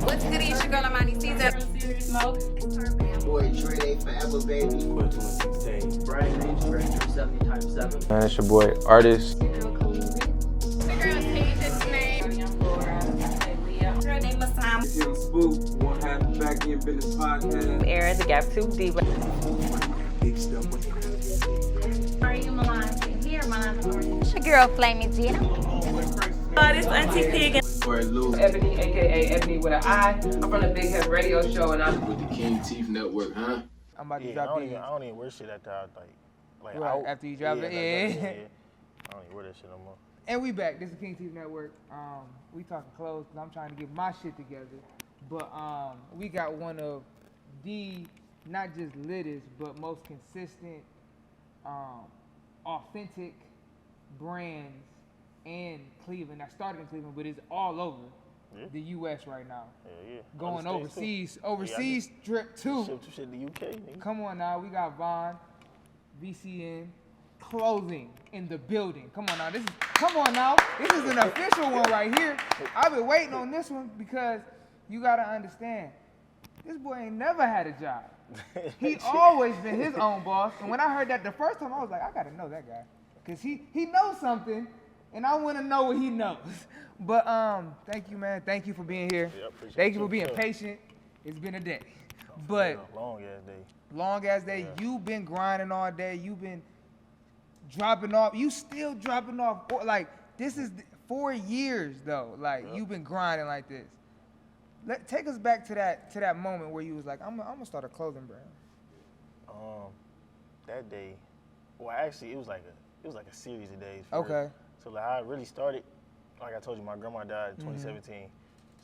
What's good? It's your girl Amani Caesar. Smoke. Boy Dre, they forever, baby. Boy 216. Brian James, Director 70 times 7. Man, it's your boy, Artist. The girl's Asia's name. Girl named Masam. It's Young Spook, one half the Back End Business Podcast. Aaron, the Gap 2 Diva. Big stuff. Are you Milan? Here, Milan. It's your girl, Flaming Gina. This Auntie Pig. Boy Lou. Ebony, aka Ebony with an I. I'm from the Big Head Radio Show, and I'm With the King Teeth Network, huh? I'm about to drop I don't even wear shit after Right, out. after you drop it, yeah. I don't even wear that shit no more. And we back. This is King Teeth Network. We talking clothes because I'm trying to get my shit together. But we got one of the, not just littest, but most consistent, authentic brands in Cleveland. That started in Cleveland, but it's all over the U.S. right now. Yeah. Going Other overseas. states, Overseas trip too. Ship to shit in the UK, nigga. Come on now. We got Von, VCN Clothing in the building. Come on now. This is an official one right here. I've been waiting on this one because you gotta understand, this boy ain't never had a job. He always been his own boss. And when I heard that the first time, I was like, I gotta know that guy. Cause he knows something and I wanna know what he knows. But thank you, man. Thank you for being here. Yeah, appreciate Thank you you for being too. patient. It's been a day. But Long ass day. long as day, Yeah. you've been grinding all day. You've been dropping off. You still dropping off. Like, this is 4 years, though. Like, you've been grinding like this. Take us back to that moment where you was like, I'm gonna start a clothing brand. That day, well, actually, it was like a series of days. for Okay. real. So like, I really started, like I told you, my grandma died in 2017.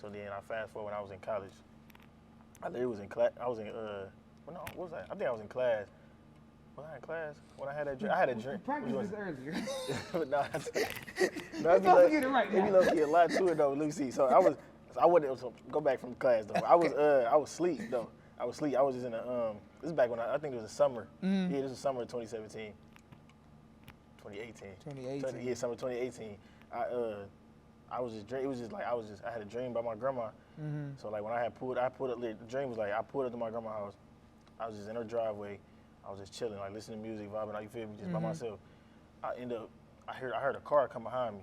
So then I fast forward when I was in college. I literally was in class. I was in what was I? I think I was in class. Was I in class when I had that drink? I had a drink. We practiced this earlier. But no, Let's not get it right Maybe now. a lot to it though. Let me see. So I wouldn't go back from class though. I was asleep though. I was asleep. I was just in a this is back when I think it was the summer. Yeah, this was summer of 2017. 2018. Yeah, summer 2018. I was just it was just like I had a dream about my grandma. So like when I pulled up, the dream was like I pulled up to my grandma's house. I was just in her driveway. I was just chilling, like listening to music, vibing, you feel me, just by myself. I heard a car come behind me.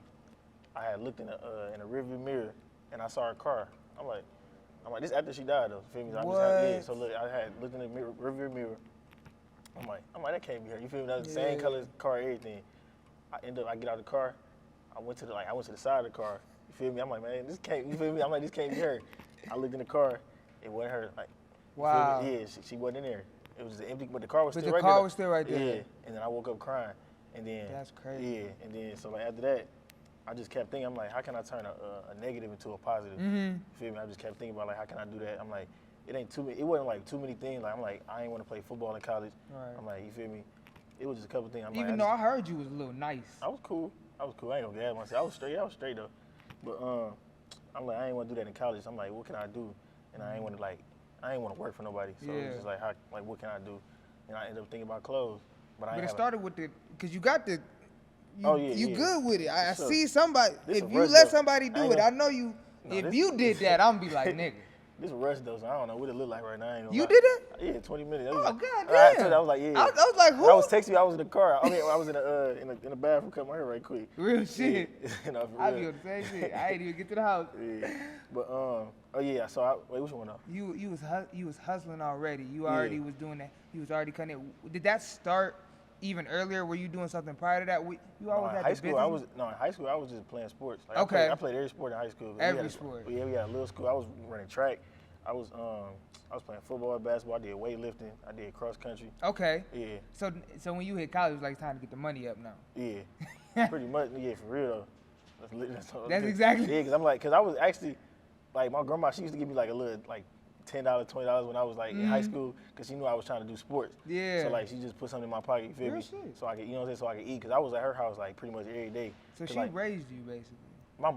I had looked in the rearview mirror and I saw her car. I'm like, this after she died though, feel me? So look, I had looked in the rearview mirror. I'm like, that can't be her. You feel me? That was the same color car, everything. I get out of the car. I went to the side of the car. You feel me? I'm like, man, this can't. You feel me? I'm like, this can't be her. I looked in the car. It wasn't her. Like, Wow. You feel me? Yeah, she wasn't in there. It was just empty, but the car was But still the right there. car was still right there. Yeah, and then I woke up crying, and then That's crazy. Yeah, and then so like after that, I just kept thinking, I'm like, how can I turn a negative into a positive? You feel me? I just kept thinking about like, how can I do that? I'm like, it wasn't like too many things. Like I'm like, I ain't want to play football in college. Right. I'm like, you feel me? It was just a couple things. Even though I heard you was a little nice. I was cool. I ain't gonna gas myself. I was straight though. But I'm like, I ain't want to do that in college. I'm like, what can I do? And I ain't want to work for nobody. So it was just like, what can I do? And I ended up thinking about clothes. But it started with because you got the. You yeah. good with it. I Sure. see somebody. This If a you rush, let though. somebody do it, I know you. If you did that, I'm gonna be like, nigga. This is rush though, so I don't know what it look like right now. I ain't gonna You lie. did it? Yeah, 20 minutes. That Oh, was like, goddamn. I told you, I was like, yeah. I was like, who? I was texting you. I was in the car. I mean, I was in the bathroom cutting my hair right quick. Real shit. You know, for I real. be on the same shit. I ain't even get to the house. Yeah. But oh yeah. So wait, which one though? You was hustling already. You already was doing that. You was already cutting it. Did that start even earlier? Were you doing something prior to that? You always had high the school. business? In high school I was just playing sports. Like, Okay. I played every sport in high school. Every sport. Yeah, we had a little school. I was running track. I was playing football, basketball. I did weightlifting. I did cross country. Okay. Yeah. So when you hit college, it was like it's time to get the money up now. Yeah. Pretty much. Yeah, for real though. That's exactly. Yeah, because I was actually like my grandma. She used to give me like a little like $10, $20 when I was like in high school because she knew I was trying to do sports. Yeah. So like she just put something in my pocket. You feel Real me? shit. So I could, so I could eat because I was at her house like pretty much every day. So she like, raised you basically. My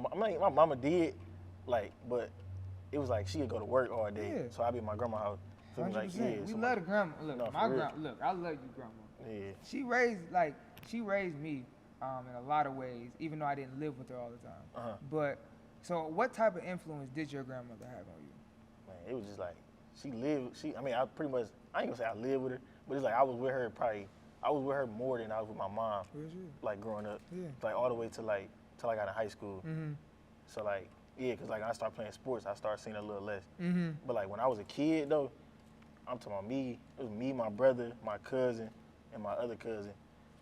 mama did, like, but it was like she would go to work all day. Yeah. So I'd be in my grandma's house. Feel me? 100%. Like, yeah, We so love the grandma. Look, No, my for real. grandma. Look, I love you, grandma. Yeah. She raised me in a lot of ways, even though I didn't live with her all the time. Uh-huh. But so, what type of influence did your grandmother have on you? Man, it was just like I mean, I pretty much, I ain't gonna say I lived with her, but it's like I was with her more than I was with my mom. Real shit. Like growing up, Yeah. like all the way till I got in high school. So like, yeah, cause like when I started playing sports, I started seeing her a little less. But like when I was a kid though, I'm talking about me. It was me, my brother, my cousin, and my other cousin.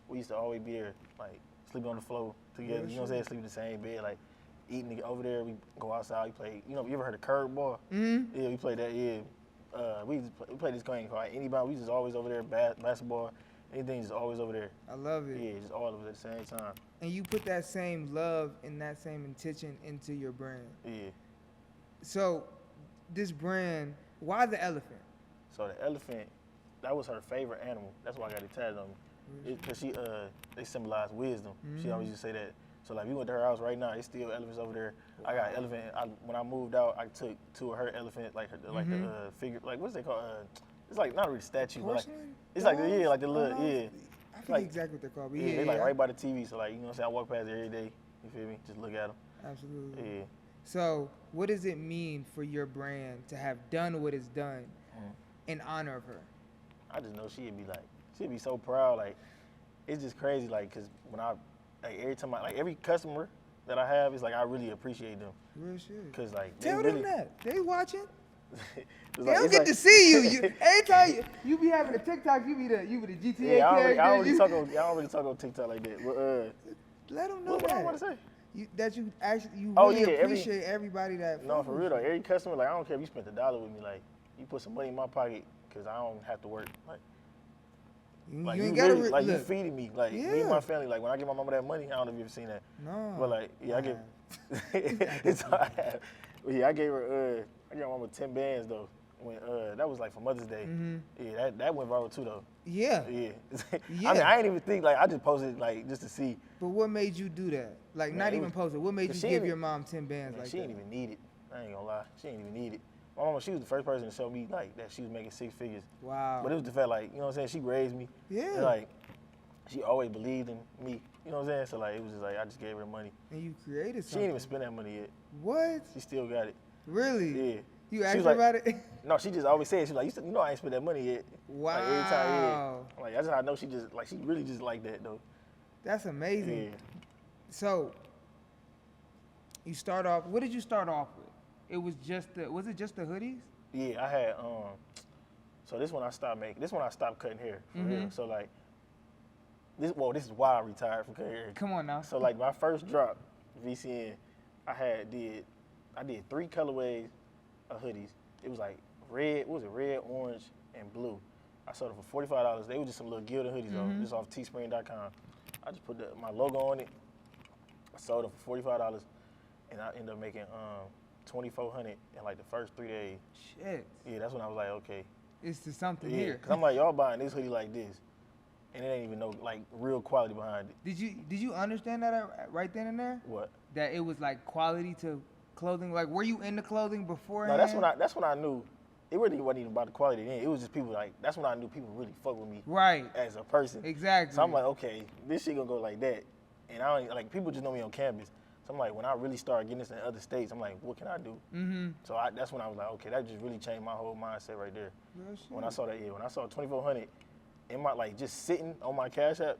We used to always be there, like sleeping on the floor together. You know what I'm saying? Sleep in the same bed, like eating over there. We go outside. We play. You know, you ever heard of curveball? Yeah, we played that. Yeah, we played this game called anybody. We just always over there, basketball, anything, just always over there. I love it. Yeah, just all of it at the same time. And you put that same love and that same intention into your brand. Yeah. So, this brand, why the elephant? So the elephant, that was her favorite animal. That's why I got it tatted on me. Cause they symbolize wisdom. She always used to say that. So like, we went to her house right now. It's still elephants over there. I got an elephant. When I moved out, I took two of her elephant, like the figure, like what's they called? It's like not really statue, but like it's like like the little I forget like, exactly what they're called. But yeah, they like right by the TV. So like, you know what I'm saying? I walk past it every day. You feel me? Just look at them. Absolutely. Yeah. So, what does it mean for your brand to have done what it's done in honor of her? I just know she'd be so proud. Like, it's just crazy. Like, cause when like every time every customer that I have is like, I really appreciate them. Real shit. Cause like, Tell them that. They watching. They They don't get to see you. Every time you be having a TikTok, you be the GTA yeah, character. I don't really talk on TikTok like that. But let them know what that. I want to say? That you actually Yeah, appreciate everybody that. No, for real though. Every customer, like, I don't care if you spent $1 with me. Like, you put some money in my pocket, cause I don't have to work. Like You you ain't gotta really, you look. feeding me. Like me and my family. Like when I give my mama that money, I don't know if you ever seen that. No. But like, yeah, I give. It's all I have. But yeah, I gave her. I gave my mama 10 bands though. When that was like for Mother's Day. Yeah, that went viral too though. Yeah. Yeah. Yeah. I mean, I ain't even think, like, I just posted like just to see. But what made you do that? Like, Man, not it even was- post it. What made you 'cause she give ain't your mom 10 bands Man, like she that? ain't even need it. I ain't gonna lie. She ain't even need it. My mama, she was the first person to show me like that she was making 6 figures. Wow. But it was the fact, like, you know what I'm saying? She raised me. Yeah. And, like, she always believed in me. You know what I'm saying? So like, it was just like I just gave her the money. And you created She something. ain't even spend that money yet. What? She still got it. Really? Yeah. You She asked was her like- about it? No, she just always said, she was like, you know I ain't spent that money yet. Wow. Like every time, yeah. Like that's how I know she just like, she really just like that though. That's amazing. Yeah. So, you start off, what did you start off with? It was just the hoodies? Yeah, I had so this when I stopped cutting hair for real. So like this is why I retired from cutting hair. Come on now. So like my first drop, VCN, I did 3 colorways of hoodies. It was like red, red, orange, and blue. I sold it for $45. They were just some little gilded hoodies though, just off teespring.com. I just put my logo on it. I sold it for $45, and I ended up making $2,400 in like the first 3 days. Shit. Yeah, that's when I was like, okay. It's just something Yeah, here. cause I'm like, y'all buying this hoodie like this, and it ain't even no like real quality behind it. Did you understand that right then and there? What? That it was like quality to clothing? Like, were you into clothing beforehand? No, that's when I knew. It really wasn't even about the quality then. It was just people like, that's when I knew people really fuck with me Right. as a person. Exactly. So I'm like, okay, this shit gonna go like that. And I don't, like, people just know me on campus. So I'm like, when I really started getting this in other states, I'm like, what can I do? So that's when I was like, okay, that just really changed my whole mindset right there. Real shit. When I saw that, when I saw 2,400 in my, like, just sitting on my Cash App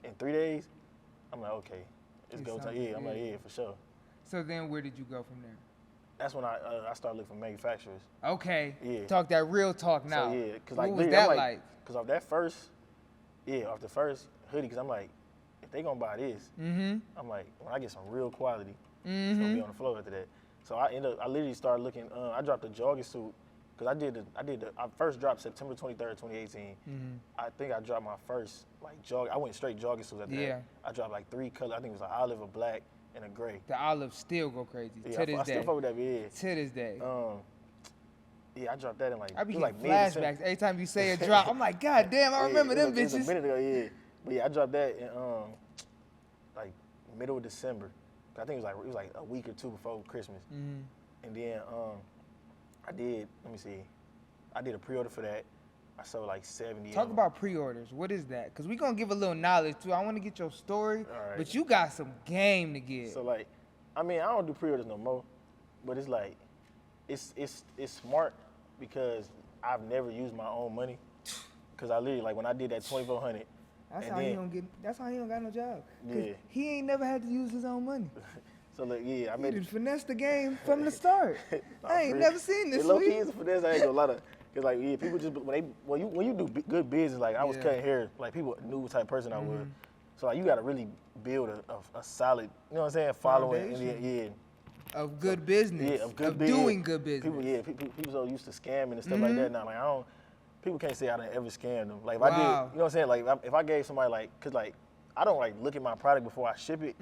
in 3 days, I'm like, okay, it's go time. something, Yeah, I'm like, yeah. yeah, for sure. So then where did you go from there? That's when I started looking for manufacturers. Okay. Yeah. Talk that real talk now. So yeah, cause like what was literally, that I'm like? Cause off the first hoodie, cause I'm like, if they gonna buy this, I'm like, when I get some real quality, it's gonna be on the floor after that. So I literally started looking. I dropped a jogging suit, cause I first dropped September 23rd, 2018. I think I dropped my first like I went straight jogging suits after Yeah. that. I dropped like 3 colors. I think it was an olive, a black, and a gray. The olives still go crazy Yeah, to I this still day. fuck with that, yeah. To this day. Yeah, I dropped that in like, I be it was getting like mid-December. flashbacks every time you say a drop. I'm like, God damn, I remember Yeah, them it was bitches. a minute ago, yeah. But yeah, I dropped that in like middle of December. I think it was like a week or 2 before Christmas. And then I did a pre-order for that. I sold like 70. Talk of them. about pre-orders. What is that? Because we're going to give a little knowledge, too. I want to get your story, All right. but you got some game to give. So like, I mean, I don't do pre-orders no more, but it's like, it's smart because I've never used my own money. Cause I literally like when I did that 2,400. That's how he don't get. That's how he don't got no job. 'Cause Yeah. he ain't never had to use his own money. So look, yeah, I He made done finessed the game from the start. Nah, I ain't for never seen this. Low Sweet. key is for this. I ain't gonna lie to. Cause like yeah, people just when you do good business, like I was Yeah. cutting hair, like people knew what type of person I was. So like you gotta really build a solid, you know what I'm saying, following. And Foundation. yeah, Of good business. yeah, of good doing good business. People, yeah, people so used to scamming and stuff like that. Now, like I don't. People can't say I didn't ever scam them. Like if I did, you Wow. know what I'm saying. Like if I gave somebody like, cause like I don't like look at my product before I ship it,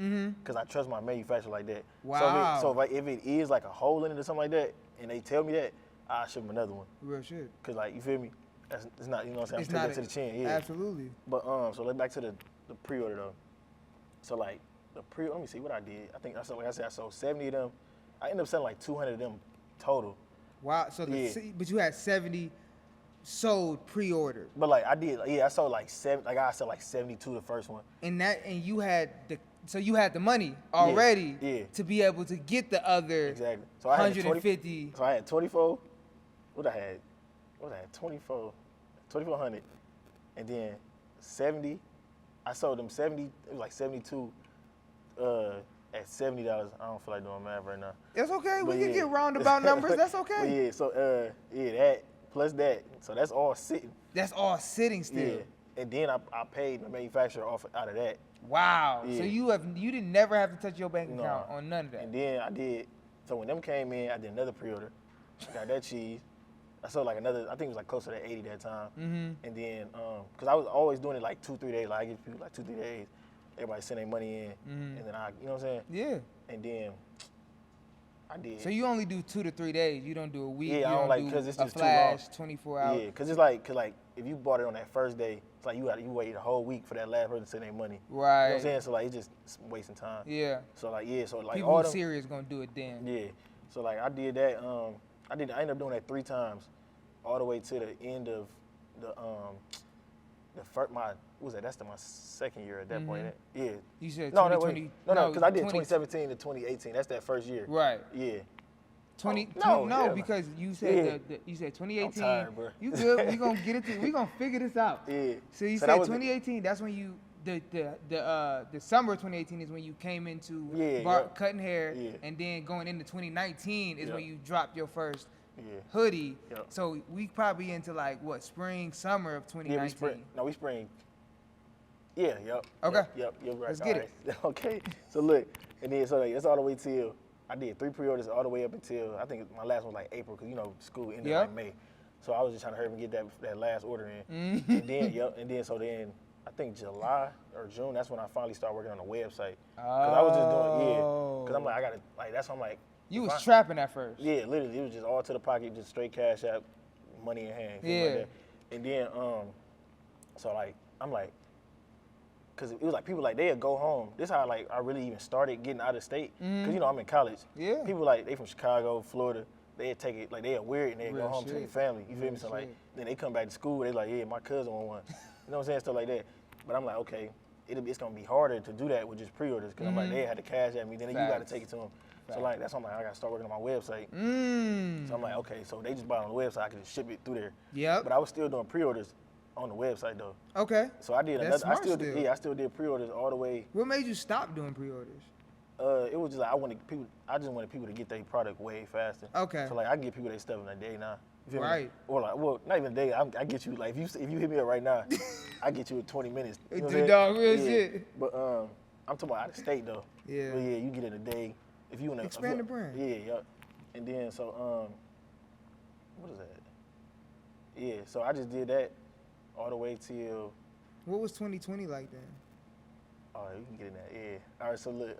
cause I trust my manufacturer like that. Wow. So if it is like a hole in it or something like that, and they tell me that, I ship them another one. Real shit. Cause like you feel me, it's not, you know what I'm saying. It's I'm taking not it to the chin, yeah. Absolutely. But so let's back to the pre-order though. So like the let me see what I did. I think I sold, like I said, I sold 70 of them. I ended up selling like 200 of them total. Wow. So Yeah. but you had 70 sold pre-ordered, But like I did, I sold like I sold like 72 the first one. and you had the money already yeah. to be able to get the other Exactly. So I had 150. So I had 24. What I had? 2400, and then 70. I sold them 70. It was like 72 at $70. I don't feel like doing math right now. That's okay. But We can yeah. get roundabout numbers. That's But okay. yeah. So that plus that. So that's all sitting. That's all sitting still. Yeah. And then I paid the manufacturer off out of that. Wow. Yeah. So you didn't never have to touch your bank No. account on none of that. And then I did. So when them came in, I did another pre-order. Got that cheese. I sold like another. I think it was like closer to 80 that time. And then cause I was always doing it like 2-3 days. Like I give people like 2-3 days. Everybody send their money in, and then you know what I'm saying. Yeah. And then I did. So you only do 2 to 3 days. You don't do a week. Yeah, you I don't like do because it's a just flash, too long. 24 hours. Yeah, cause it's like if you bought it on that first day, it's like you wait a whole week for that last person to send their money. Right. You know what I'm saying? So like it's just wasting time. Yeah. So like so like People all who them, serious gonna do it then. Yeah. So like I did that. I ended up doing that 3 times, all the way to the end of the first what was that? That's my second year at that point. Yeah. You said No, 2020. because I did 2017 to 2018. That's that first year. Right. Yeah. 20. Oh, No, yeah. because you said Yeah. you said 2018. I'm tired, bro. You good? We gonna get it. We gonna figure this out. Yeah. So you So said that was 2018. That's when you the summer of 2018 is when you came into Yeah. cutting hair, Yeah. and then going into 2019 is Yeah. when you dropped your first Yeah. hoodie. Yeah. So we probably into like what, spring, summer of 2019. Yeah, we spring. No, we spring. Yeah, yep. Okay. Yep, you're right. Let's get it. Okay. So look, and then so like, it's all the way till I did 3 pre-orders all the way up until I think my last one was like April, because you know school ended Yep. like May. So I was just trying to hurry up and get that last order in. And then so then I think July or June, that's when I finally started working on the website. Cause I was just doing cause I'm like I gotta like that's why I'm like You if was I- trapping at first. Yeah, literally, it was just all to the pocket, just straight cash app, money in hand. Yeah. Like that. And then, so like, I'm like, cause it was like people like they'd go home. This how like I really even started getting out of state. Cause you know I'm in college. Yeah. People like they from Chicago, Florida. They'd take it like they're weird and they'd Real go home to shit. their family. You feel me? So like, shit. then they come back to school. They like, yeah, my cousin want one. You know what I'm saying? Stuff like that. But I'm like, okay, it's gonna be harder to do that with just pre-orders. Cause I'm like, they had to cash at me. Then you got to Facts. take it to them. Facts. So like that's why I'm like I gotta start working on my website. So I'm like, okay, so they just buy it on the website, I can just ship it through there. Yep. But I was still doing pre-orders on the website though. Okay. So I did That's another. smart still. I still did pre-orders all the way. What made you stop doing pre-orders? It was just like I just wanted people to get their product way faster. Okay. So like I get people their stuff in a day now. You feel me? Right. Or like, well, not even a day. I get you like if you hit me up right now, I get you in 20 minutes. You know what I'm saying? Dog, real Yeah. shit. But I'm talking about out of state though. Yeah. But yeah, you get it in a day. If you in a Expand the brand. Yeah, yep. And then so what is that? Yeah, so I just did that all the way till What was 2020 like then? oh you can get in that, yeah. All right, so look,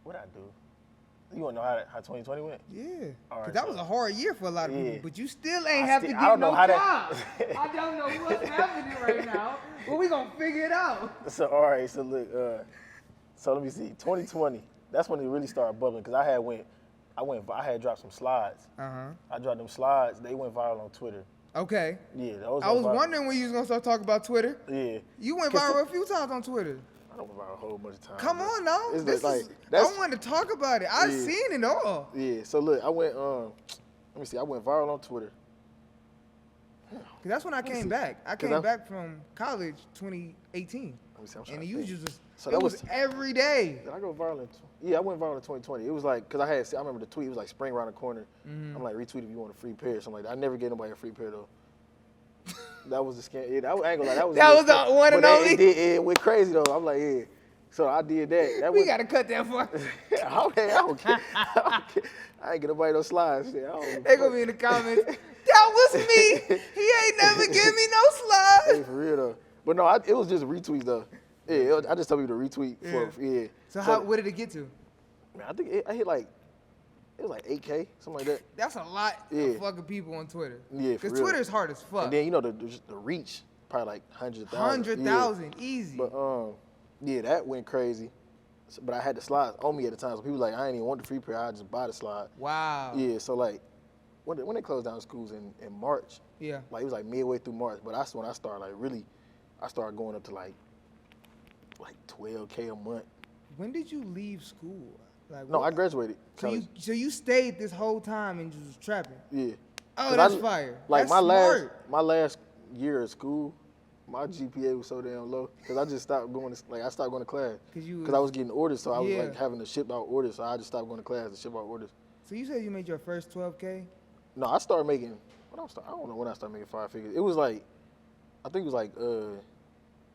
what I do? You wanna know how 2020 went? Yeah. All right, Cause that so- was a hard year for a lot of Yeah. people, but you still ain't have to I get don't know no how job. that- I don't know what's happening right now, but we gonna figure it out. So all right, so look, so let me see, 2020. That's when it really started bubbling because I had dropped some slides. I dropped them slides. They went viral on Twitter. Okay. Yeah, those I was went viral. wondering when you was gonna start talking about Twitter. Yeah. You went 'Cause viral a few times on Twitter. I don't viral a whole bunch of times. Come on, no. It's This like is, that's I wanted to talk about it. I've Yeah. seen it all. yeah. So look, I went let me see. I went viral on Twitter. 'Cause that's when I came back. I 'Cause came back from college 2018. Let me see. I'm trying And to you think. just, So it that was was- every day. Did I go viral yeah, I went viral in 2020. It was like, because I remember the tweet, it was like spring around the corner. Mm-hmm. I'm like, retweet if you want a free pair. So I'm like, I never gave nobody a free pair though. That was the scam. Yeah, I ain't gonna lie, that was That a was the scam. one and But only? it went crazy though. I'm like, yeah. So I did that. That We was, got to cut that for. okay, I don't care. I ain't get nobody no slides. Shit, I don't They gonna be in the comments. That was me. He ain't never give me no slide. Hey, for real though. But no, it was just retweets though. Yeah, I just told people to retweet for yeah. So what did it get to? Man, I think I hit like, it was like 8K, something like that. That's a lot Yeah. of fucking people on Twitter. Yeah, for Because real. Twitter is hard as fuck. And then you know the reach, probably like 100,000. 100,000, easy. Yeah. But yeah, that went crazy. So, but I had the slides on me at the time, so people like I ain't even want the free pair. I just buy the slide. Wow. Yeah, so like when they closed down schools in March, Yeah. like it was like midway through March. But that's when I started like really, I started going up to like 12K a month. When did you leave school? Like, No, what- I graduated. So you stayed this whole time and just was trapping. Yeah. Oh, 'Cause that's I- fire. Like That's my smart. last year of school, my GPA was so damn low because I just stopped going to I stopped going to class 'Cause I was getting orders, so I was Yeah. like having to ship out orders, so I just stopped going to class to ship out orders. So you said you made your first 12K? No, I started making. I don't know when I started making 5 figures. It was like, I think it was like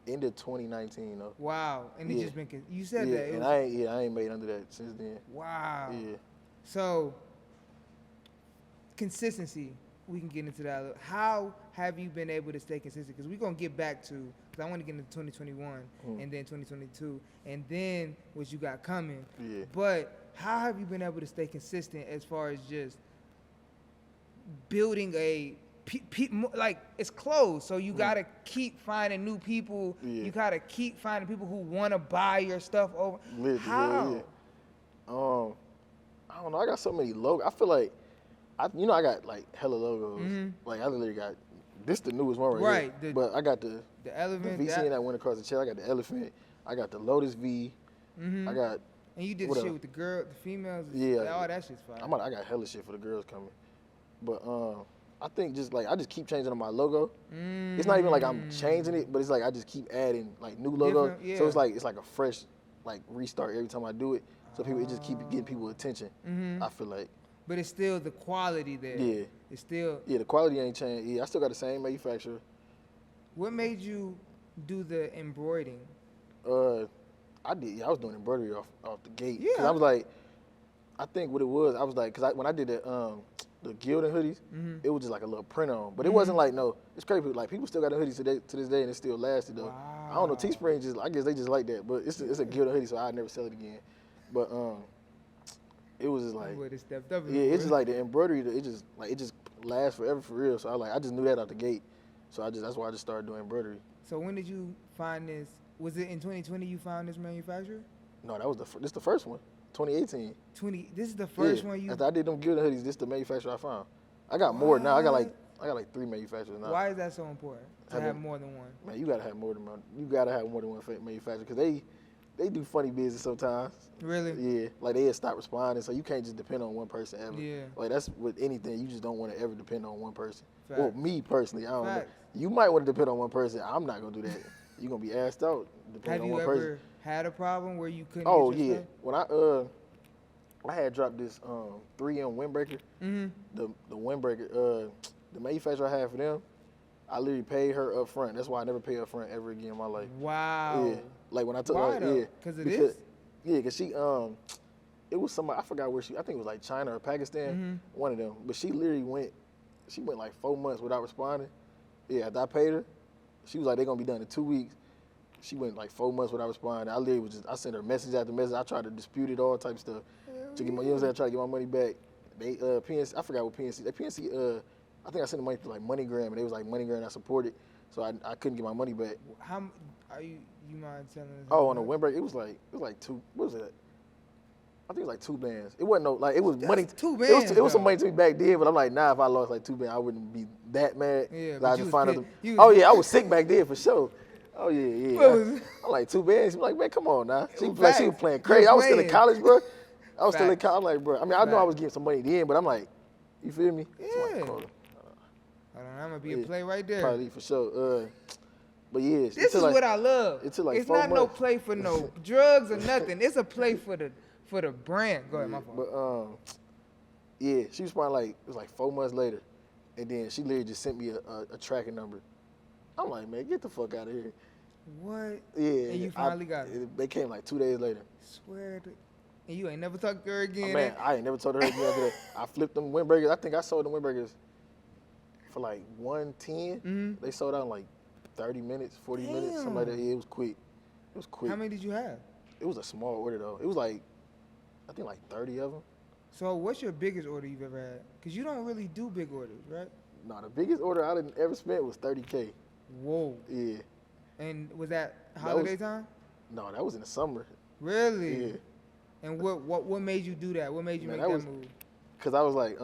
end of 2019 though. Wow. And it Yeah. just been, you said Yeah, that. It and was, I ain't made under that since then. wow. Yeah. So consistency, we can get into that. a little. How have you been able to stay consistent? Because we're going to get back to, because I want to get into 2021 and then 2022 and then what you got coming. Yeah. But how have you been able to stay consistent as far as just building like it's closed, so you gotta keep finding new people. Yeah. You gotta keep finding people who want to buy your stuff over. Lit, How? yeah. I don't know. I got so many logos. I feel like, I got like hella logos. Like I literally got this the newest one right here. But I got the elephant, VCN that went across the chest. I got the elephant. I got the Lotus V. I got. and you did what shit else? with the females. Yeah. all that shit's fine. I got hella shit for the girls coming. But I think I just keep changing on my logo. It's not even like I'm changing it, but it's like I just keep adding like new logos. Different, yeah. So it's like a fresh like restart every time I do it. So it just keep getting people attention. I feel like. But it's still the quality there. Yeah. It's still. Yeah, the quality ain't changed. Yeah, I still got the same manufacturer. What made you do the embroidering? I was doing embroidery off the gate. Yeah. 'Cause I was like, I think what it was, I was like, when I did the gilded hoodies, it was just like a little print on. But it wasn't like, no, it's crazy. Like, people still got the hoodies to this day, and it still lasted, though. Wow. I don't know, Teespring I guess they just like that. But it's a gilded hoodie, so I'd never sell it again. But it was just like, You would've stepped up. yeah, it's just like the embroidery, it just lasts forever for real. So I just knew that out the gate. So that's why I just started doing embroidery. So when did you find this? Was it in 2020 you found this manufacturer? No, that was this the first one, 2018. This is the first Yeah. one you. After I did them gilded hoodies, this the manufacturer I found. I got more now. I got like 3 manufacturers now. Why is that so important to have Having- more than one? Man, you gotta have more than one. You gotta have more than one manufacturer because they do funny business sometimes. Really? Yeah, like they stop responding, so you can't just depend on one person ever. Yeah. Like that's with anything, you just don't want to ever depend on one person. Facts. Well, me personally, I don't Facts. know. You might want to depend on one person. I'm not gonna do that. You're gonna be asked out Have depending on you one ever person. had a problem where you couldn't? Oh get your yeah, stuff? when I had dropped this 3M windbreaker. The windbreaker, the manufacturer I had for them, I literally paid her up front. That's why I never pay up front ever again in my life. Wow. Yeah, like when I took Why her, though? yeah, 'Cause of this? Yeah, cause she it was somebody I forgot where I think it was like China or Pakistan, one of them. But she literally went like 4 months without responding. Yeah, after I paid her, she was like they're gonna be done in 2 weeks. She went like 4 months without responding. I literally I sent her message after message. I tried to dispute it, all types of stuff to get my, you know what I'm saying? I tried to get my money back. They PNC, I forgot what PNC. They PNC I think I sent the money to like MoneyGram, and they was like MoneyGram I supported, so I couldn't get my money back. How are you mind telling us? Oh, on the windbreaker, it was like 2. What was it? I think it was like 2 bands. It wasn't no like it was money. 2 It bands, was some though. money to me back then, but I'm like, nah. If I lost like 2 bands, I wouldn't be that mad. Yeah, 'Cause but I you just was find pissed. other. You was Oh yeah, I was sick back then for sure. Oh yeah. What was- I'm like 2 bands. I'm like, man, come on now. She was Facts. playing You're crazy. I was still in playing. college, bro. I was still in Facts. college. I'm like, bro. I mean, I know I Facts. was getting some money then, but I'm like, you feel me? Yeah. Somebody call her. Hold on, I'm gonna be a Yeah, play right there. Probably for sure. But yeah, This is what I love. it took like It's 4 not no months. play for no drugs or nothing. It's a play for the brand. Go ahead, my fault. But yeah, she was probably like, it was like 4 months later, and then she literally just sent me a tracking number. I'm like, man, get the fuck out of here. What? Yeah. And you finally got it. They came like 2 days later. Swear to. And you ain't never talked to her again. Man, I ain't never told her again after that. I flipped them windbreakers. I think I sold them windbreakers for like 110. Mm-hmm. They sold out in like 30 minutes, 40 minutes, something like that. Yeah, it was quick. It was quick. How many did you have? It was a small order though. It was like, I think like 30 of them. So what's your biggest order you've ever had? Because you don't really do big orders, right? No, the biggest order I didn't ever spent was 30K. Whoa. Yeah. And was that was- holiday time? No, that was in the summer. Really? Yeah. And what made you do that? What made you Man, make that that was- move? Cause I was like,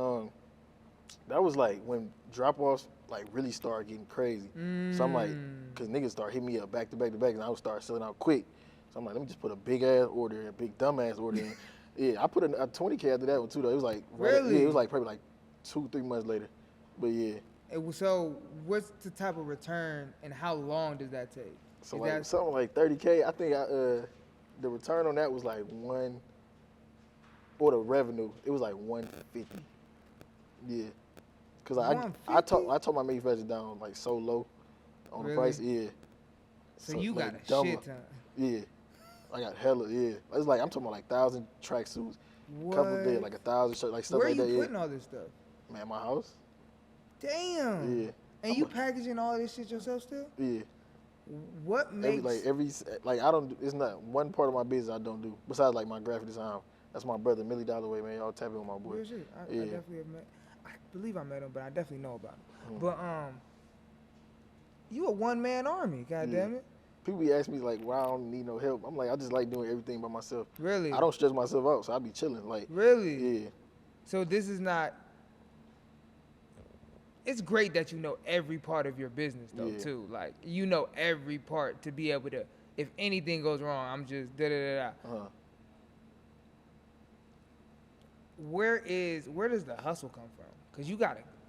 that was like when drop-offs like really started getting crazy. So I'm like, cause niggas start hitting me up back to back to back, and I would start selling out quick. So I'm like, let me just put a big ass order, a big dumbass order in. Yeah, I put a 20K after that one too though. It was like Really? Yeah, it was like probably like 2-3 months later. But yeah, So what's the type of return and how long does that take? so Is like that- something like 30K. I think the return on that was like or the revenue, it was like 150. Yeah, cause I told my manufacturer down like so low on the Really? price. Yeah. So you got like, a dumb- shit ton. Yeah, I got hella. Yeah, it's like I'm talking about like 1,000 tracksuits, couple of days, What? like 1,000 shirts, like stuff Where like you that. putting all this stuff? Yeah, man, my house. Damn. Yeah. And you packaging all this shit yourself still? Yeah. What makes I don't. It's not one part of my business I don't do besides like my graphic design. That's my brother Millie Dollaway, man. Y'all tap in with my boy. real shit? I Yeah. definitely have met. I believe I met him, but I definitely know about him. Mm. But you a one man army, goddamn it. People be asking me like, why I don't need no help. I'm like, I just like doing everything by myself. Really? I don't stress myself out, so I be chilling. Like, Really? yeah, So this is not. It's great that you know every part of your business though Yeah. too. Like you know every part to be able to. If anything goes wrong, I'm just da da da da. uh-huh. Where does the hustle come from?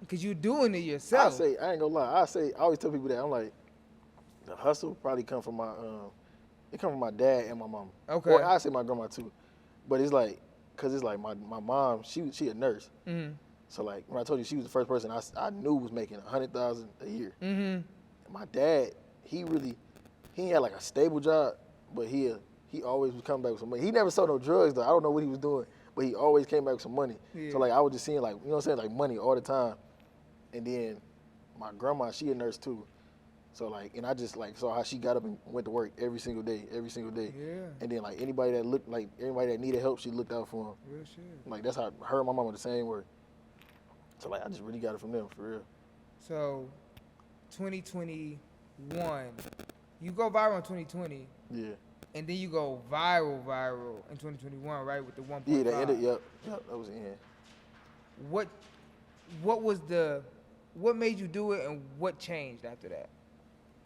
Cause you're doing it yourself. I ain't gonna lie. I always tell people that I'm like, the hustle probably come from my dad and my mom. Okay. Or I say my grandma too, but it's like, cause it's like my mom, she a nurse. Mhm. So like when I told you she was the first person I knew was making $100,000 a year. Mhm. And my dad, he ain't had like a stable job, but he always was coming back with some money. He never sold no drugs though. I don't know what he was doing, but he always came back with some money. Yeah. So like I was just seeing like, you know what I'm saying, like money all the time. And then my grandma, she a nurse too. So like, and I just like saw how she got up and went to work every single day. Yeah. And then like anybody that needed help, she looked out for them. Real shit. Like that's how her and my mom were the same word. So like I just really got it from them for real. So, 2021, you go viral in 2020, Yeah. and then you go viral in 2021, right? With the 1.5. Yeah, that ended. Yep, that was the end. What made you do it, and what changed after that?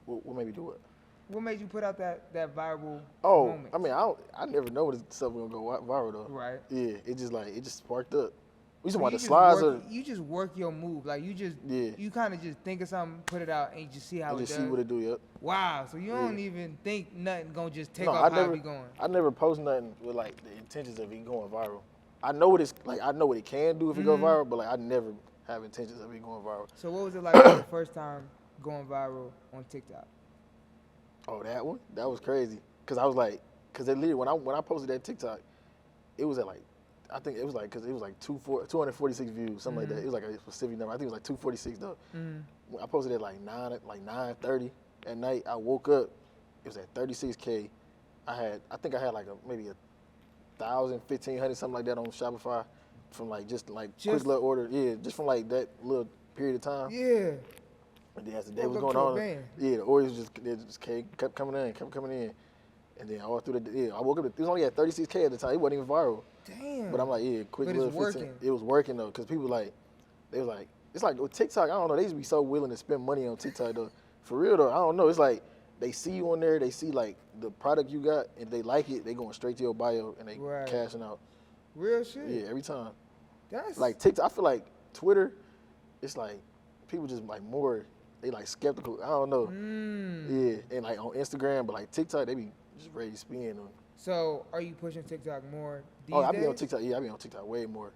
What made me do it? What made you put out that viral Oh, moment? I mean, I never know when stuff was gonna go viral though. Right. Yeah, it just sparked up. We So talking about you the just slides work- or you just work your move, like Yeah. you kind of just think of something, put it out, and you just see how and it just does. see what it do. Yep. Wow, so you don't Yeah. even think nothing gonna just take No, off I how never. it be going. I never post nothing with like the intentions of it going viral. I know what it's like. I know what it can do if it go viral, but like I never have intentions of it going viral. So what was it like the first time going viral on TikTok? Oh, that one? That was crazy. Cause I was like, cause it literally when I posted that TikTok, it was at like, I think it was like, cause it was like 246 views, something like that. It was like a specific number. I think it was like 246 though. When I posted it like 9:30 at night. I woke up, it was at 36K. I think I had like maybe 1,000, 1,500, something like that on Shopify from like just quick little order. Yeah, just from like that little period of time. Yeah. And then as the day was Woke going up to a on, band. yeah, the orders kept coming in. And then all through the day, I woke up, it was only at 36K at the time. It wasn't even viral. Damn. But I'm like, yeah, quick But little it's 15. working. It was working though, because people they was like, it's like with TikTok, I don't know, they used to be so willing to spend money on TikTok though. For real though, I don't know. It's like they see you on there, they see like the product you got, and they like it, they going straight to your bio and they Right. cashing out. Real shit. Yeah, every time. That's Like TikTok, I feel like Twitter, it's like people just like more, they like skeptical. I don't know. Yeah, and like on Instagram, but like TikTok, they be just ready to spin on. So, are you pushing TikTok more these Oh, I days? be on TikTok. Yeah, I be on TikTok way more.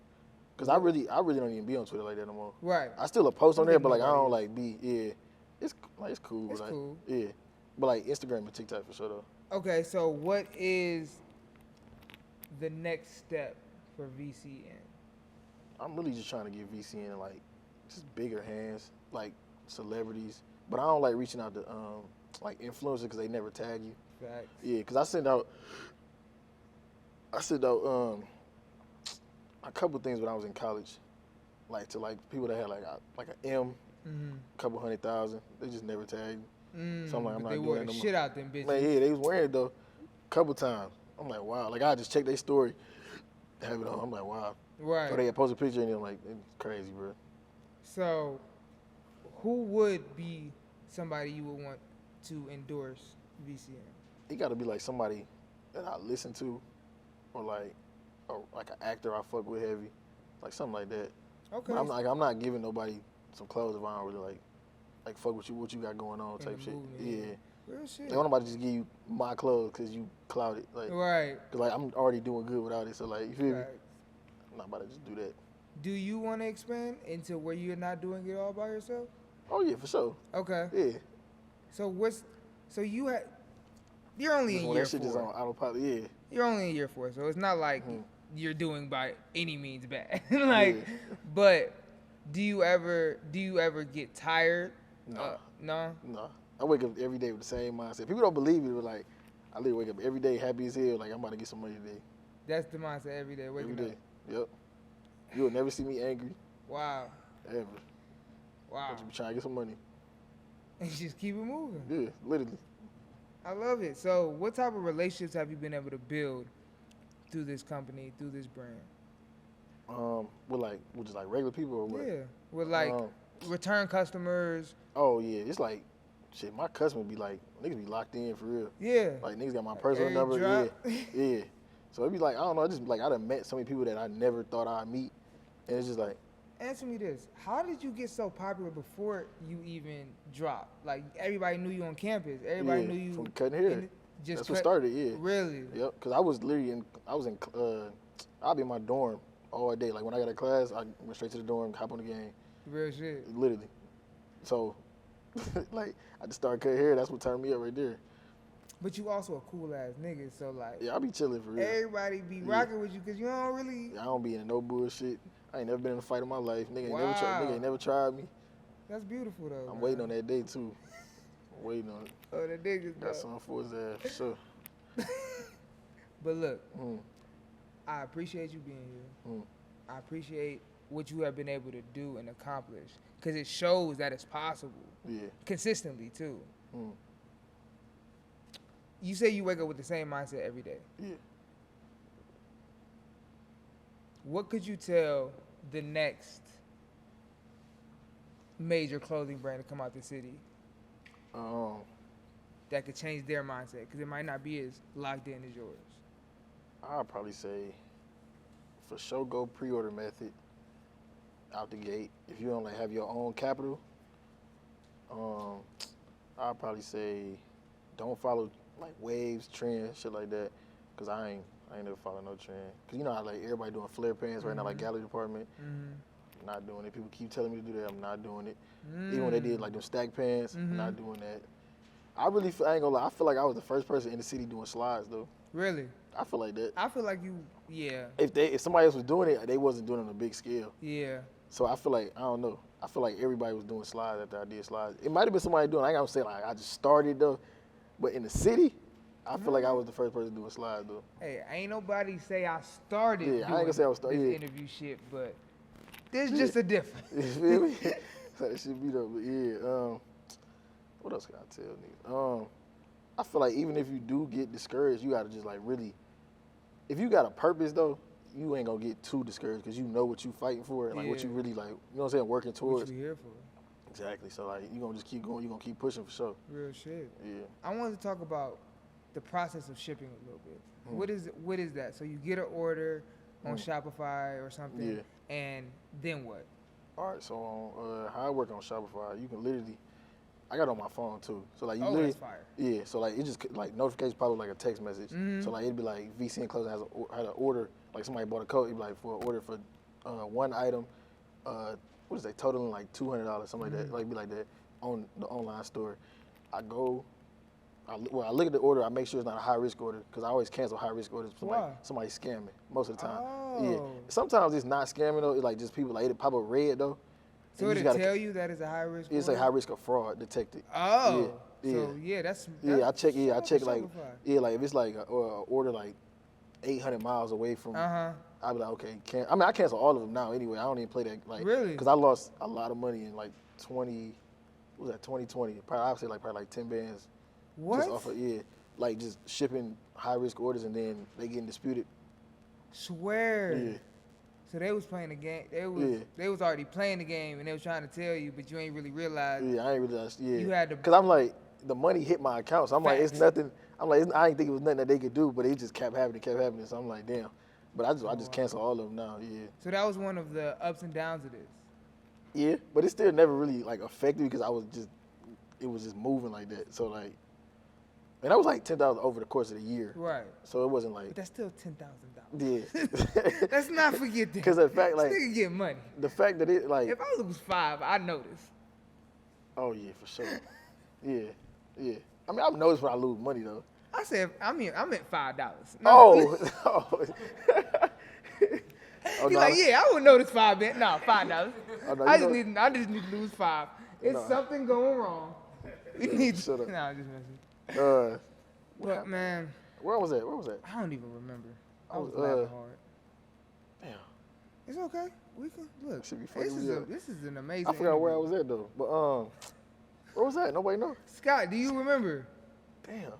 Cause I really don't even be on Twitter like that no more. Right. I still a post on I there, think but like I don't nobody like be. Yeah, it's cool. It's like, cool. Yeah, but like Instagram and TikTok for sure though. Okay, so what is the next step for VCN? I'm really just trying to get VCN like just bigger hands, like celebrities. But I don't like reaching out to like influencers because they never tag you. Facts. Yeah, because I sent out a couple things when I was in college, like to like people that had like an M, couple 100,000. They just never tagged me. So I'm like, I'm But not they doing wore that the no shit more. out them bitches. Man, yeah, they was wearing it though, a couple times. I'm like, wow. Like I just checked their story, have it on. I'm like, wow. Right. Or they had posted a picture and I'm like, it's crazy, bro. So, who would be somebody you would want to endorse VCN? It got to be like somebody that I listen to, or like an actor I fuck with heavy, like something like that. Okay. But I'm not giving nobody some clothes if I don't really like fuck with you, what you got going on In type the shit. movement, Yeah. Real shit. They want nobody to just give you my clothes because you clouded. Like, Right. cause like I'm already doing good without it. So like, you feel me? Facts. I'm not about to just do that. Do you want to expand into where you're not doing it all by yourself? Oh yeah, for sure. Okay. Yeah. So you're only Just in when year that shit 4. just on autopilot. Yeah. You're only in year 4, so it's not like you're doing by any means bad. Yeah. But do you ever get tired? No. No. No. I wake up every day with the same mindset. People don't believe it, but like I literally wake up every day happy as hell. Like I'm about to get some money today. That's the mindset every day. Waking Every day. up. Yep. You will never see me angry Wow. ever. Wow. I just be trying to get some money. And just keep it moving. Yeah, literally. I love it. So, what type of relationships have you been able to build through this company, through this brand? With just like regular people or what? Yeah. With like return customers. Oh yeah, it's like shit. My customers be like niggas be locked in for real. Yeah. Like niggas got my personal every number. drop. Yeah, yeah. So it be like I don't know. I just like I done met so many people that I never thought I'd meet, and it's just like Answer me this. How did you get so popular before you even dropped? Like, everybody knew you on campus. Everybody yeah, knew you. from cutting hair. in- That's what started. Yeah. Really? Yep. Cause I was literally I'll be in my dorm all day. Like when I got a class, I went straight to the dorm, hop on the game, Real shit. literally. So, like I just started cutting hair. That's what turned me up right there. But you also a cool ass nigga, so like, Yeah, I be chilling for real. everybody be rocking with you because you don't really. I don't be in no bullshit. I ain't never been in a fight in my life. Nigga Wow. ain't never tried me. That's beautiful though. I'm man. waiting on that day too. I'm waiting on it. Oh, the niggas. Got though. something for his ass for sure. But look, Mm. I appreciate you being here. Mm. I appreciate what you have been able to do and accomplish because it shows that it's possible Yeah. consistently too. Mm. You say you wake up with the same mindset every day. Yeah. What could you tell the next major clothing brand to come out the city that could change their mindset? Because it might not be as locked in as yours. I'll probably say for sure go pre-order method out the gate. If you don't like have your own capital, I'll probably say don't follow like waves, trends, shit like that. Cause I ain't never follow no trend. Cause you know how like everybody doing flare pants right now, like gallery department. I'm not doing it. People keep telling me to do that. I'm not doing it. Even when they did like them stack pants, I'm not doing that. I ain't gonna lie. I feel like I was the first person in the city doing slides though. Really? I feel like that. I feel like you, yeah, If somebody else was doing it, they wasn't doing it on a big scale. yeah. So I feel like I don't know. I feel like everybody was doing slides after I did slides. It might have been somebody doing. I ain't gonna say like I just started though, but in the city, I feel like I was the first person doing slides though. Hey, ain't nobody say I started Yeah, I ain't doing gonna say I was this yeah. interview shit, but there's just a difference. You feel me? So that should be though. But yeah, what else can I tell niggas? I feel like even if you do get discouraged, you gotta just like really. If you got a purpose though, you ain't gonna get too discouraged because you know what you fighting for and like what Yeah. you really like. You know what I'm saying? Working What towards. you here for? Exactly. So like you gonna just keep going. You gonna keep pushing for sure. Real shit. Yeah. I wanted to talk about the process of shipping a little bit. What is that? So you get an order on Shopify or something, and then what? All right. So how I work on Shopify, you can literally. I got it on my phone too. So like you Oh, literally. that's fire. Yeah. So like it just like notifications pop up like a text message. So like it'd be like VCN Clothing had an order. Like somebody bought a coat. It'd be like for an order for one item. What is they totaling like $200, something like that. Like be like that on the online store. I go. I look at the order. I make sure it's not a high risk order because I always cancel high risk orders. Why? Somebody scamming most of the time. Oh. Yeah. Sometimes it's not scamming though. It's like just people like it pop up red though. So And you it'll just gotta- tell you that it's a high risk. It's like high risk of fraud detected. Oh. Yeah. So yeah, that's I check. Yeah, I check like Shopify. like if it's like a order like 800 miles away from. Uh-huh. I'll be like, okay, I cancel all of them now anyway. I don't even play that like Really? because I lost a lot of money in like 2020. Probably I'd say like probably like 10 bands. What? Just off of like just shipping high risk orders and then they getting disputed. Swear. Yeah. So they was playing the game. Yeah. They was already playing the game and they was trying to tell you, but you ain't really realize. Yeah, I ain't realized. Yeah. You had to- Because I'm like the money hit my account, so I'm like it's Facts. nothing. I'm like I didn't think it was nothing that they could do, but it just kept happening. So I'm like damn. But I just cancel all of them now. Yeah. So that was one of the ups and downs of this. Yeah, but it still never really like affected me because it was just moving like that. So like, and that was like 10,000 over the course of the year. Right. So it wasn't like But that's still $10,000. yeah. Let's not forget that. Because the fact like This nigga get money. the fact that it like If I lose 5, I notice. oh yeah for sure. Yeah. I mean I've noticed when I lose money though. I said, I meant $5. No. Oh. Oh, He's no, like, yeah, I would notice 5 cents. No, $5. Oh, no, I you just need to lose 5. It's No. something going wrong. We need to. Shut up. Nah, I'm just messing. But man, Where was that? I don't even remember. I was Oh, laughing hard. Damn. It's okay. We can look. Should be fucking me up. This is an amazing. I forgot where I interview. was at though. But where was that? Nobody know. Scott, do you remember? Damn.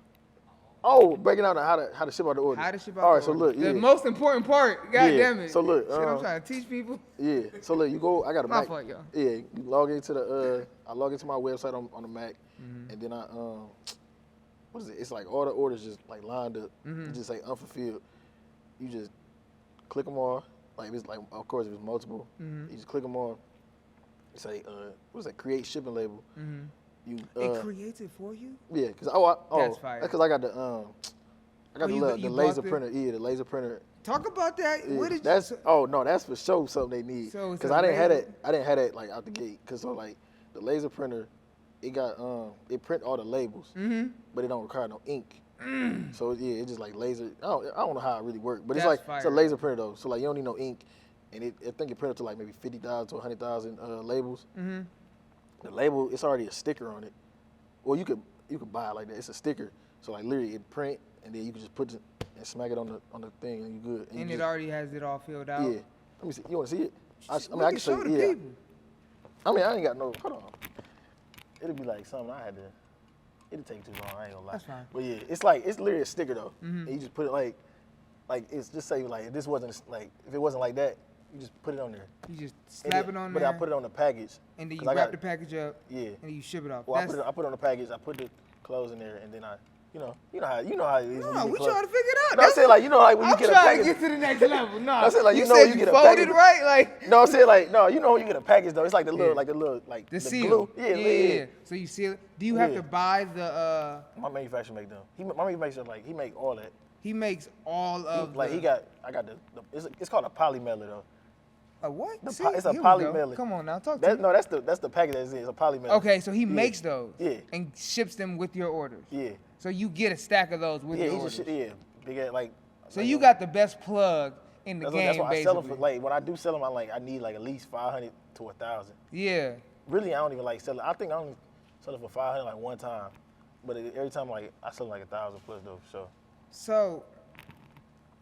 Oh, breaking out how to ship out the order. How to ship out All right, the so order. look, yeah. The most important part. God Yeah, damn it. so look, Shit, I'm trying to teach people. Yeah. So look, you go. I got a My Mac. fault, y'all. Yeah. You log into the. I log into my website on the Mac, Mm-hmm. and then I what is it? It's like all the orders just like lined up. Mm-hmm. You just say unfulfilled. You just click them all. Like if it's like, of course, if it's multiple, Mm-hmm. you just click them all. You say what is that? Create shipping label. Mm-hmm. You It creates it for you. yeah, because That's fire. because I got the I got you the bought laser the- printer. Yeah, the laser printer. Talk about that. Yeah, What did that's you? that's for sure something they need. So it's Because a I didn't have laser- that. I didn't have that like out the gate. Because so like the laser printer, it got it print all the labels, but it don't require no ink. So yeah, it just like laser. I don't know how it really works, but it's That's like it's a fire. laser printer though. So like you don't need no ink, and I think it printed to like maybe 50,000 to 100,000 labels. Mm-hmm. The label, it's already a sticker on it. Well, you could buy it like that. It's a sticker. So like literally it print, and then you can just put it and smack it on the thing, and you good. And you it just- already has it all filled out. yeah. Let me see. You want to see it? I We mean, I can can show show you. the Yeah. people. I mean, I ain't got no. Hold on. It'll be like something I had to. It'll take too long. I ain't gonna lie. That's fine. But yeah, it's literally a sticker though. And you just put it like it's just say like if this wasn't like if it wasn't like that, you just put it on there. You just And slap then- it on but there. I put it on the package. and then you 'cause I wrap got- the package up. Yeah. And then you ship it off. Well, I put it on the package. I put the clothes in there, and then you know how it is. when No, you we get trying to clothes. figure it out. No, I'm saying like like when you I'm get a trying to package. get to the next level. No, I said, like, you know said when you get a folded package- right, like No, I'm saying like no, when you get a package though, it's like the little like the seal. glue. Yeah. So you seal it. Do you have Yeah. to buy the? My manufacturer make them. My manufacturer like he make all that. He makes all of Like the, I got the it's called a poly mailer though. a what? the See, po- it's a here we poly go. mailer. Come on now, talk to me. No, that's the package that's in. It's a poly mailer. Okay, so he makes those. Yeah. And ships them with your orders. Yeah. So you get a stack of those with Yeah, your he orders. just big ass like. So you got the best plug in the game, That's what I basically. sell them for. Like when I do sell them, I need like at least 500 to 1,000. Yeah. Really, I don't even like sell it. I think I only sell it for 500 like one time, but every time like I sell like 1,000 plus though. So So,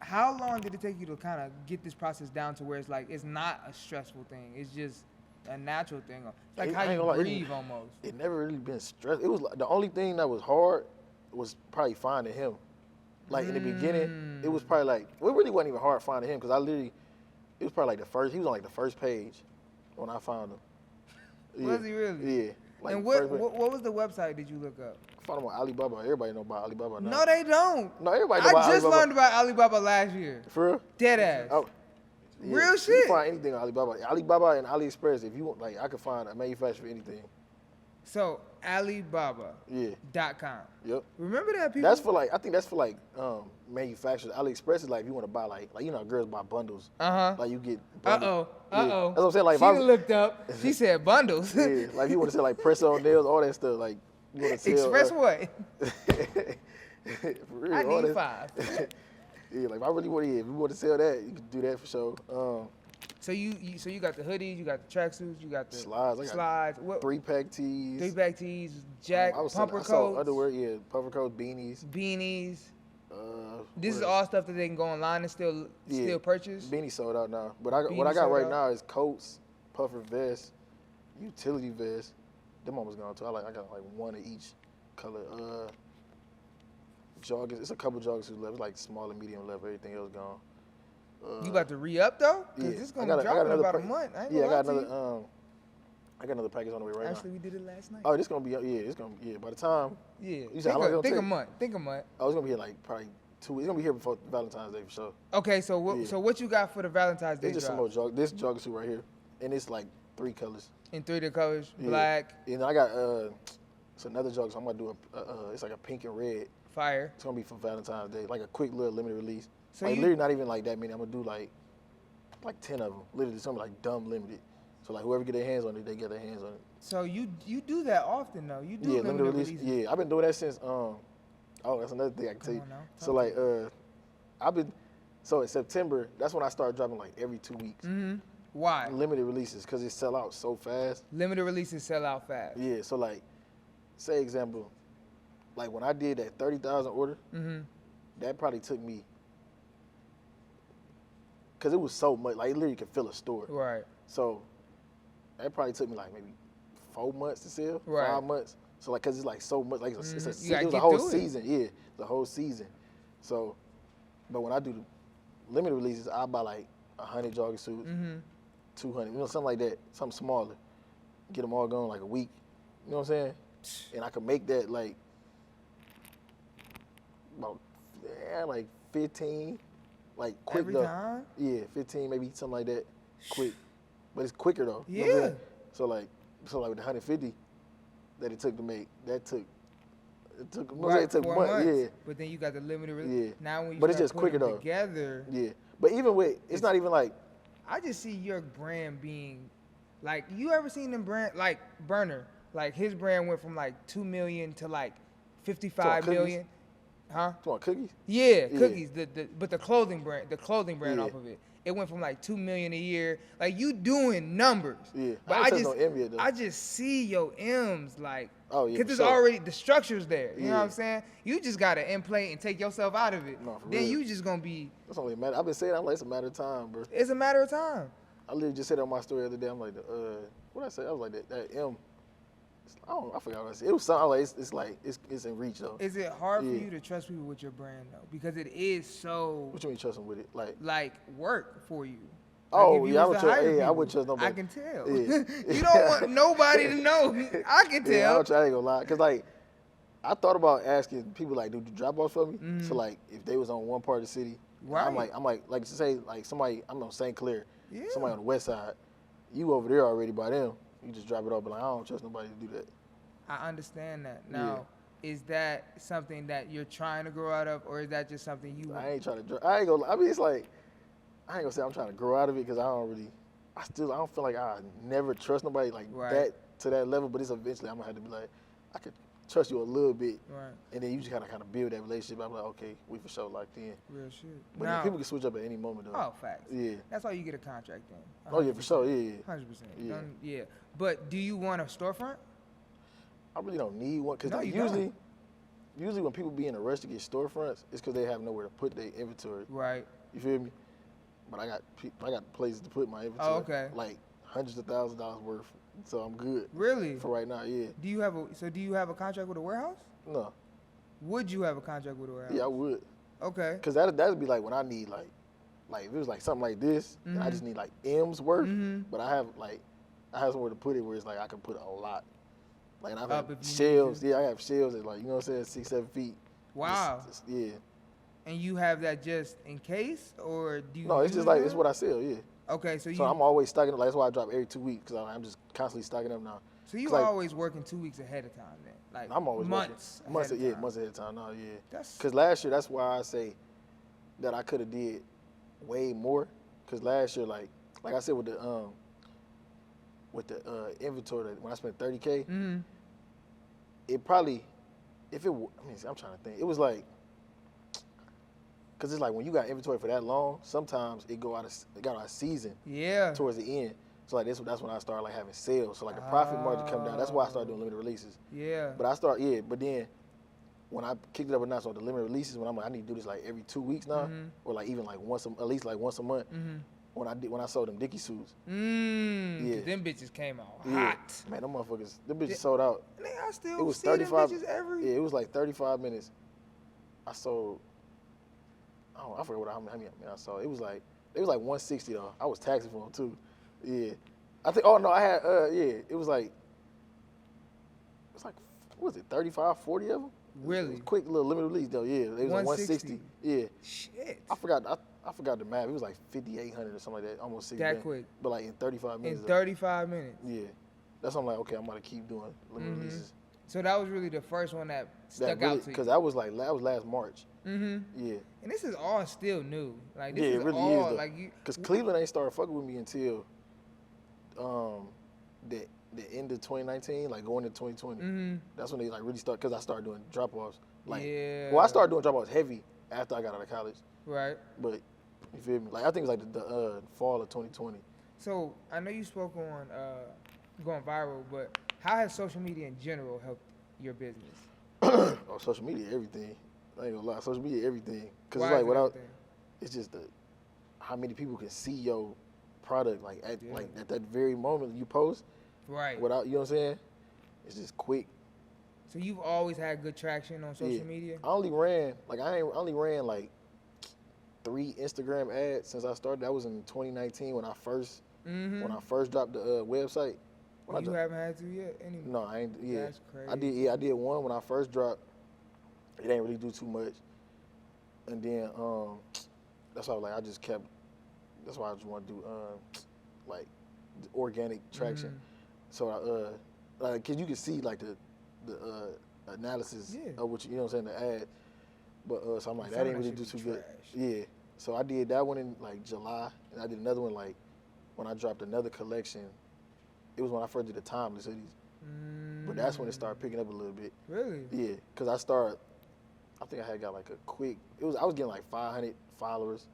how long did it take you to kind of get this process down to where it's like it's not a stressful thing? It's just a natural thing. It's like I how ain't you gonna lie, breathe almost. it never really been stressed. It was like, the only thing that was hard was probably finding him. Like in the beginning, it was probably like it really wasn't even hard finding him because it was probably like he was on like the first page when I found him. Was he really? Yeah. Like And first what was the website did you look up? I found him on Alibaba. Everybody know about Alibaba now. No, they don't. No, everybody know I about just Alibaba. learned about Alibaba last year. For real? Dead ass. Oh. Yeah. Real You shit. can find anything on Alibaba. Alibaba and AliExpress, if you want, like, I could find a manufacturer for anything. So Alibaba.com. Yeah. Yep. Remember that people? That's for like, I think that's for like manufacturers. AliExpress is like if you want to buy like you know how girls buy bundles. Like you get bundles. Yeah. That's what I'm saying. Like She if I looked up. She said bundles. yeah, like if you want to sell like press on nails, all that stuff. Like you want to sell. Express what? For real, I all need that- 5. Yeah, like if I really want to, if you want to sell that, you can do that for sure. So you got the hoodies, you got the tracksuits, you got the Slides. I got slides. What? 3-pack tees. 3-pack tees, jack, I pumper saw coats, underwear. Yeah, puffer coats, beanies. beanies. This what is else? all stuff that they can go online and still purchase. Beanies sold out now. But what Beanies I got sold right out? now is coats, puffer vests, utility vests. Them almost gone too. I got like one of each color. Joggers. It's a couple joggers left. It's like small and medium left. Everything else gone. You about to re-up though? Cause Yeah. this is I gonna drop in another about a pack- month. I ain't Yeah, I gonna got lie to another. I got another package on the way right Actually, now. we did it last night. Oh, this gonna be by the time. Yeah. You said how long it gonna Think a take? month. Think a month. Oh, it's gonna be here like probably 2 weeks. It's gonna be here before Valentine's Day for sure. Okay, so what? Yeah. So what you got for the Valentine's Day It's just some drop? more this jogger suit right here, and it's like 3 colors. In 3 different colors, Yeah. black, And I got it's another jogger. So I'm gonna do it's like a pink and red. fire. It's gonna be for Valentine's Day, like a quick little limited release. So like you- literally not even like that many. I'm gonna do like 10 of them. Literally something like dumb limited. So like whoever get their hands on it, they get their hands on it. So you do that often though. You do Yeah, limited limited release. releases. Yeah, I've been doing that since oh, that's another thing I can tell you. Come on now, So like so in September, that's when I started dropping like every 2 weeks. Why? Limited releases because it sell out so fast. Limited releases sell out fast. Yeah, so like say example, like when I did that 30,000 order, that probably took me because it was so much, like it literally could fill a store. Right. So that probably took me like maybe 4 months to sell, Right. 5 months. So like, cause it's like so much, like You it gotta was get a whole through it. season. Yeah, the whole season. So, but when I do the limited releases, I buy like 100 jogging suits, 200, something like that, something smaller. Get them all gone like a week. You know what I'm saying? And I could make that like about like 15, like quick Every though. time? Yeah, 15, maybe something like that, quick. But it's quicker though. You know what I'm Yeah. saying? So like with the 150 that it took to make, it took Right, it took 4 months. months. Yeah, But then you got the limited release. Yeah. Now when you But it's start just putting quicker, them though. together, yeah. But even with, it's not even like, I just see your brand being like, you ever seen them brand like Burner? Like his brand went from like 2 million to like 55 cookies? million. Huh? you want cookies? Yeah, Yeah. cookies. But the clothing brand Yeah. off of it. It went from like 2 million a year. Like you doing numbers. Yeah. But I I ain't just touch no envy, though. I just see your M's like Oh, yeah, because for there's sure. already the structure's there. You know what Yeah. I'm saying? You just gotta implate and take yourself out of it. No, for Then real. you just gonna be. That's only a matter. I've been saying, I'm like, it's a matter of time, bro. It's a matter of time. I literally just said on my story the other day. I'm like, what I say? I was like that M. I forgot what I said. It was something. I was like, it's in reach though. Is it hard for Yeah. you to trust people with your brand though? Because it is so What you mean trusting with it? Like, work for you. Oh, if you yeah, I was would to trust- hire yeah, I people, wouldn't trust nobody. I can tell. Yeah. You don't want nobody to know. I can yeah, I tell. ain't gonna lie, cause like, I thought about asking people like, do drop offs for me? So like, if they was on one part of the city, I'm Right. like, say like somebody, I'm on St. Clair, Yeah. somebody on the west side, you over there already by them, you just drop it off, but like, I don't trust nobody to do that. I understand that. Now, is that something that you're trying to grow out of, or is that just something you? I ain't trying to. I ain't gonna. I mean, it's like I ain't gonna say I'm trying to grow out of it because I don't feel like I never trust nobody like Right. that to that level. But it's eventually I'm gonna have to be like, I could trust you a little bit, Right. and then you just kind of build that relationship. I'm like, okay, we for sure locked in. Real shit. But Now, then people can switch up at any moment though. oh, facts. Yeah. That's why you get a contract then. Oh yeah, for sure. Yeah, yeah. 100%. Yeah. Yeah. But do you want a storefront? I really don't need one because No, like, you don't. usually when people be in a rush to get storefronts, it's because they have nowhere to put their inventory. Right. You feel me? But I got places to put my inventory. Oh, okay. Like hundreds of thousands of dollars worth. So I'm good. Really? For right now, yeah. Do you have a contract with a warehouse? No. Would you have a contract with a warehouse? Yeah, I would. Okay. Cause that'd be like when I need like if it was like something like this, and I just need like M's worth. But I have like I have somewhere to put it where it's like I can put a lot. Like, and I've Up had if you need shelves. to. Yeah, I have shelves that, like, you know what I'm saying, 6, 7 feet. Wow. Yeah. And you have that just in case, or do you? No, it's use just like, them? it's what I sell, yeah. Okay, so you. So I'm always stocking up. Like, that's why I drop every 2 weeks, because I'm just constantly stocking up now. So you 'Cause, like, always working 2 weeks ahead of time then? Like I'm always months. working. Months, ahead yeah, of time. months ahead of time. No, yeah. That's- Because last year, that's why I say that I could have did way more. Because last year, like I said, with the inventory, when I spent $30K, Mm-hmm. it probably, if it, I mean, I'm trying to think. It was like, because it's like when you got inventory for that long, sometimes it got out of season Yeah. towards the end. So like that's when I started like having sales. So like the profit margin come down. That's why I started doing limited releases. Yeah. But but then when I kicked it up a notch on the limited releases, when I'm like, I need to do this like every 2 weeks now, Mhm. or like even like at least like once a month. Mhm. When I sold them Dickie suits, Yeah. Them bitches came out yeah, hot. man, them motherfuckers, them bitches sold out. I still It was see 35. them bitches every. Yeah, it was like 35 minutes. I sold. I forgot how many I sold. It was like 160 though. I was taxing for them too. Yeah, I think. Oh no, I had. Yeah, it was like. What was it, 35, 40 of them? Really? It was quick little limited release though. Yeah, it was like 160. Yeah. Shit. I forgot the math. It was like 5,800 or something like that. Almost 6 That grand. quick. But like in 35 minutes. In though. 35 minutes. Yeah. That's why I'm like, okay, I'm gonna keep doing limited Mhm. releases. So that was really the first one that stuck out to you. Because that was last March. Mm-hmm. Yeah. And this is all still new. Like this Yeah, is it really all is. like you. Because Cleveland ain't started fucking with me until the end of 2019, like going into 2020. Mm-hmm. That's when they like really start. Because I started doing drop offs. Like, Yeah. well, I started doing drop offs heavy after I got out of college. Right. But you feel me? Like I think it was like the fall of 2020. So I know you spoke on going viral, but how has social media in general helped your business? Oh, social media, everything. I ain't gonna lie, social media, everything. Because it's Why like is it without, everything? it's just how many people can see your product like at Yeah. like at that very moment you post Right. without, you know what I'm saying? It's just quick. So you've always had good traction on social Yeah. media? I only ran like 3 Instagram ads since I started. That was in 2019 when I first Mm-hmm. dropped the website. When I You dropped- haven't had to yet? Anymore? No, I ain't. Yeah, That's crazy. I did one when I first dropped. It ain't really do too much, and then that's why I just kept. That's why I just want to do like the organic traction. Mhm. So like, cause you can see like the analysis Yeah. of what you know what I'm saying, the ad. But so I'm like, Some that of ain't that really do shit too be good. trash. Yeah. So I did that one in like July, and I did another one like when I dropped another collection. It was when I first did the timeless hoodies, but that's when it started picking up a little bit. Really? Yeah, cause I think I had got like a quick. I was getting like 500 followers.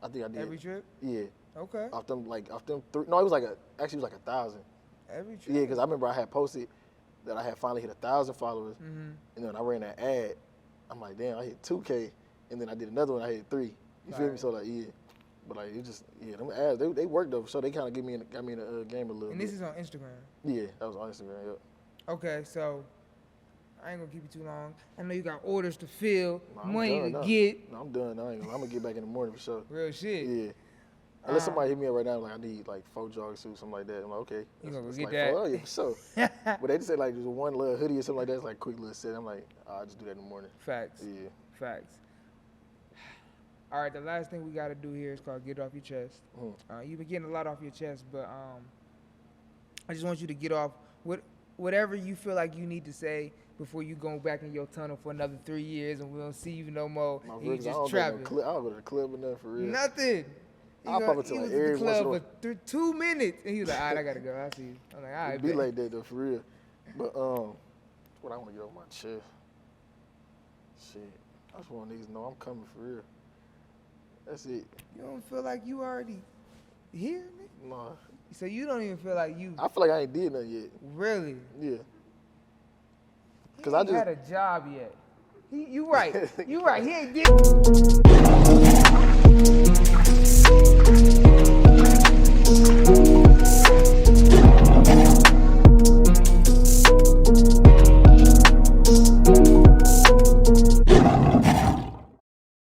I think I did. Every trip? Yeah, Okay. off them 3. No, it was like actually it was like 1,000. Every trip? Yeah, cause I remember I had posted that I had finally hit 1,000 followers, Mm-hmm. and then I ran that ad. I'm like, damn, I hit 2K, and then I did another one. I hit 3. You feel me? Right. So like, yeah, but like it just them ads they worked though. So they kind of got me in the game a little And bit. this is on Instagram. Yeah, that was on Instagram. Yep. Okay, so I ain't gonna keep you too long. I know you got orders to fill, No, I'm money done to now. get. No, I'm done. I'm gonna get back in the morning for sure. Real shit. Yeah. Unless somebody hit me up right now, like I need like 4 jog suits, something like that. I'm like, okay. You gonna go It's get like that. 4, oh, yeah, for sure. But they just said like there's one little hoodie or something like that. It's like quick little set. I'm like, I'll just do that in the morning. Facts. Yeah. Facts. All right, the last thing we gotta do here is called get it off your chest. You've been getting a lot off your chest, but I just want you to get off whatever you feel like you need to say before you go back in your tunnel for another 3 years and we don't see you no more. My And you ribs, I just don't trapping. I don't go to the club or nothing for real. Nothing. I'll pop it to he like was at every the once in club a for 2 minutes, and he was like, "All right, I gotta go. I see you." I'm like, "All right." It be bet." like that though, for real. But what I want to get off my chest. Shit, I just want niggas to know I'm coming for real. That's it. You don't feel like you already here, nigga? Nah, So you don't even feel like you I feel like I ain't did nothing yet. really. Yeah. He 'Cause I ain't just- had a job yet. You right. You right. He ain't did.